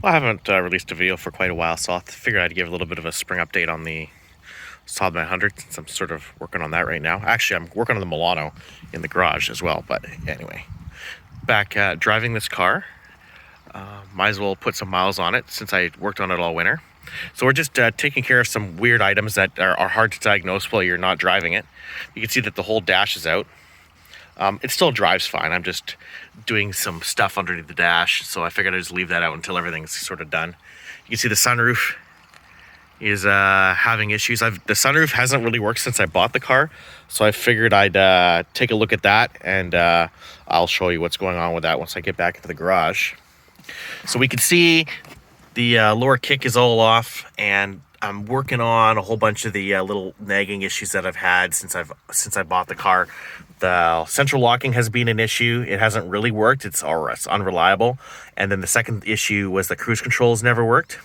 Well, I haven't released a video for quite a while, so I figured I'd give a little bit of a spring update on the Saab 900 since I'm sort of working on that right now. Actually, I'm working on the Milano in the garage as well, but anyway. Back driving this car. Might as well put some miles on it since I worked on it all winter. So we're just taking care of some weird items that are hard to diagnose while you're not driving it. You can see that the whole dash is out. It still drives fine. I'm just doing some stuff underneath the dash, so I figured I'd just leave that out until everything's sort of done. You can see the sunroof is having issues. The sunroof hasn't really worked since I bought the car, so I figured I'd take a look at that, and I'll show you what's going on with that once I get back into the garage. So we can see the lower kick is all off, and I'm working on a whole bunch of the little nagging issues that I've had since I bought the car. The central locking has been an issue. It hasn't really worked. It's unreliable. And then the second issue was the cruise controls never worked.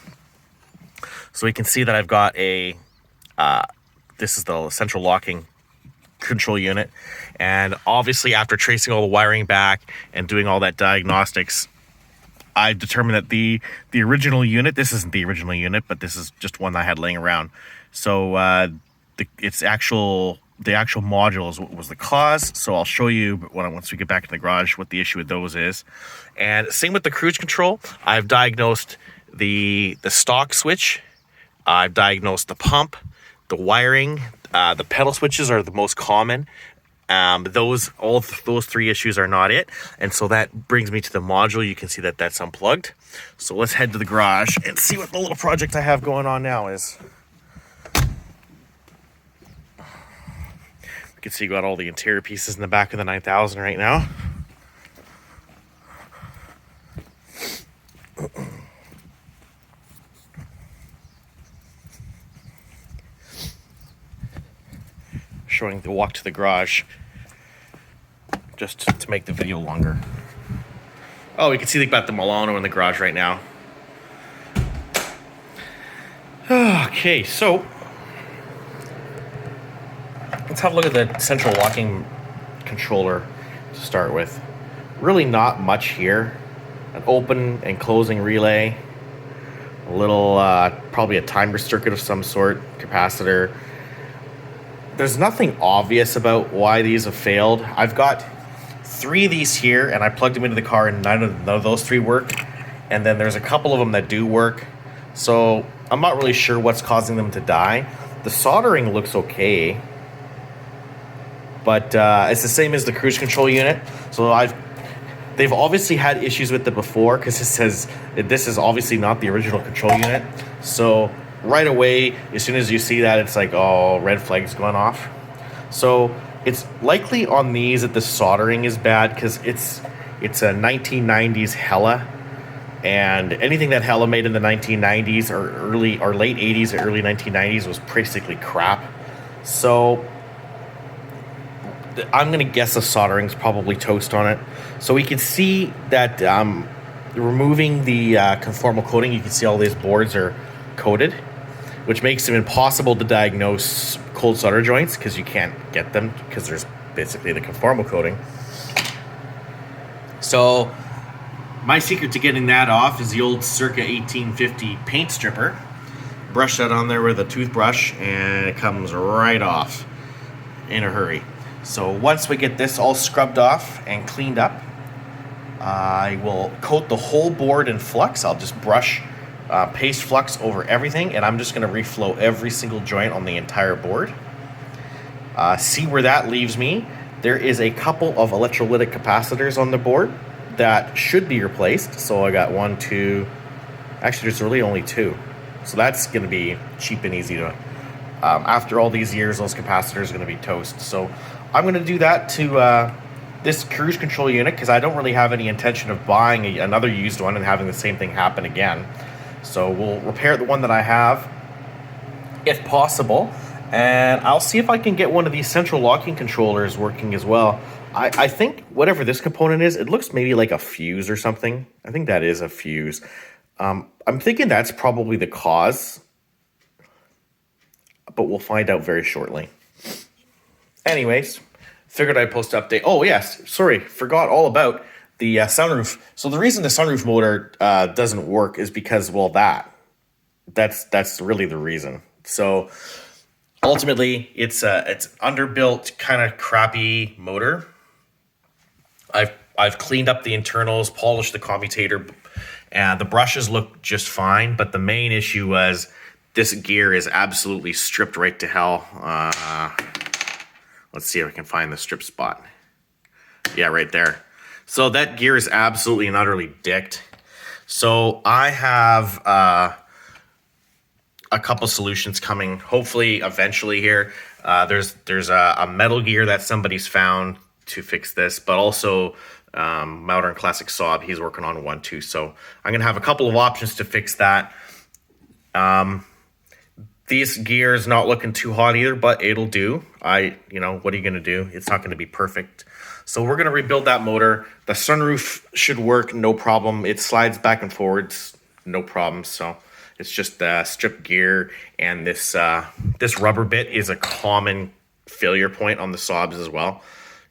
So we can see that I've got this is the central locking control unit. And obviously after tracing all the wiring back and doing all that diagnostics, I've determined that the original unit, this isn't the original unit, but this is just one that I had laying around. So the actual module was the cause. So I'll show you once we get back in the garage what the issue with those is. And same with the cruise control. I've diagnosed the stock switch. I've diagnosed the pump, the wiring, the pedal switches are the most common. Those three issues are not it, and so that brings me to the module. You can see that that's unplugged. So let's head to the garage and see what the little project I have going on now is. You can see you got all the interior pieces in the back of the 9000 right now. Showing the walk to the garage just to make the video longer. Oh, you can see about the Milano in the garage right now. Okay, so let's have a look at the central locking controller to start with. Really not much here. An open and closing relay, a little probably a timer circuit of some sort, capacitor. There's nothing obvious about why these have failed. I've got 3 of these here, and I plugged them into the car, and none of those 3 work. And then there's a couple of them that do work. So I'm not really sure what's causing them to die. The soldering looks okay, but it's the same as the cruise control unit. So they've obviously had issues with it before, because it says this is obviously not the original control unit. So right away, as soon as you see that, it's like, oh, red flag's going off. So it's likely on these that the soldering is bad, because it's a 1990s Hella, and anything that Hella made in the 1990s or late 80s or early 1990s was basically crap. So I'm gonna guess the soldering's probably toast on it. So we can see that removing the conformal coating, you can see all these boards are coated, which makes them impossible to diagnose cold solder joints, because you can't get them because there's basically the conformal coating. So my secret to getting that off is the old circa 1850 paint stripper. Brush that on there with a toothbrush and it comes right off in a hurry. So once we get this all scrubbed off and cleaned up, I will coat the whole board in flux. I'll just brush paste flux over everything, and I'm just going to reflow every single joint on the entire board. See where that leaves me. There is a couple of electrolytic capacitors on the board that should be replaced. So I got 1, 2, actually there's really only 2. So that's going to be cheap and easy to, after all these years, those capacitors are going to be toast. So I'm going to do that to this cruise control unit, because I don't really have any intention of buying another used one and having the same thing happen again. So we'll repair the one that I have, if possible, and I'll see if I can get one of these central locking controllers working as well. I think whatever this component is, it looks maybe like a fuse or something. I think that is a fuse. I'm thinking that's probably the cause, but we'll find out very shortly. Anyways, figured I'd post an update. Oh yes, sorry, forgot all about the sunroof. So the reason the sunroof motor doesn't work is because, well, that's really the reason. So ultimately, it's underbuilt, kind of crappy motor. I've cleaned up the internals, polished the commutator, and the brushes look just fine. But the main issue was this gear is absolutely stripped right to hell. Let's see if I can find the strip spot. Yeah, right there. So that gear is absolutely and utterly dicked. So I have a couple solutions coming, hopefully eventually here. There's a metal gear that somebody's found to fix this, but also Modern Classic Saab, he's working on one too. So I'm gonna have a couple of options to fix that. These gear is not looking too hot either, but it'll do. You know, what are you gonna do? It's not gonna be perfect. So we're gonna rebuild that motor. The sunroof should work, no problem. It slides back and forwards, no problem. So it's just the strip gear, and this rubber bit is a common failure point on the Saabs as well.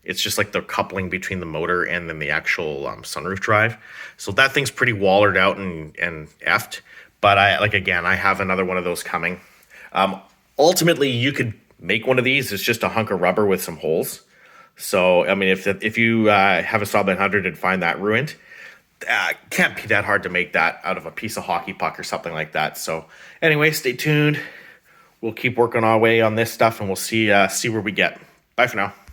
It's just like the coupling between the motor and then the actual sunroof drive. So that thing's pretty wallered out and effed. But I have another one of those coming. Ultimately, you could make one of these. It's just a hunk of rubber with some holes. So, I mean, if you have a Saab 900 and find that ruined, can't be that hard to make that out of a piece of hockey puck or something like that. So, anyway, stay tuned. We'll keep working our way on this stuff, and we'll see where we get. Bye for now.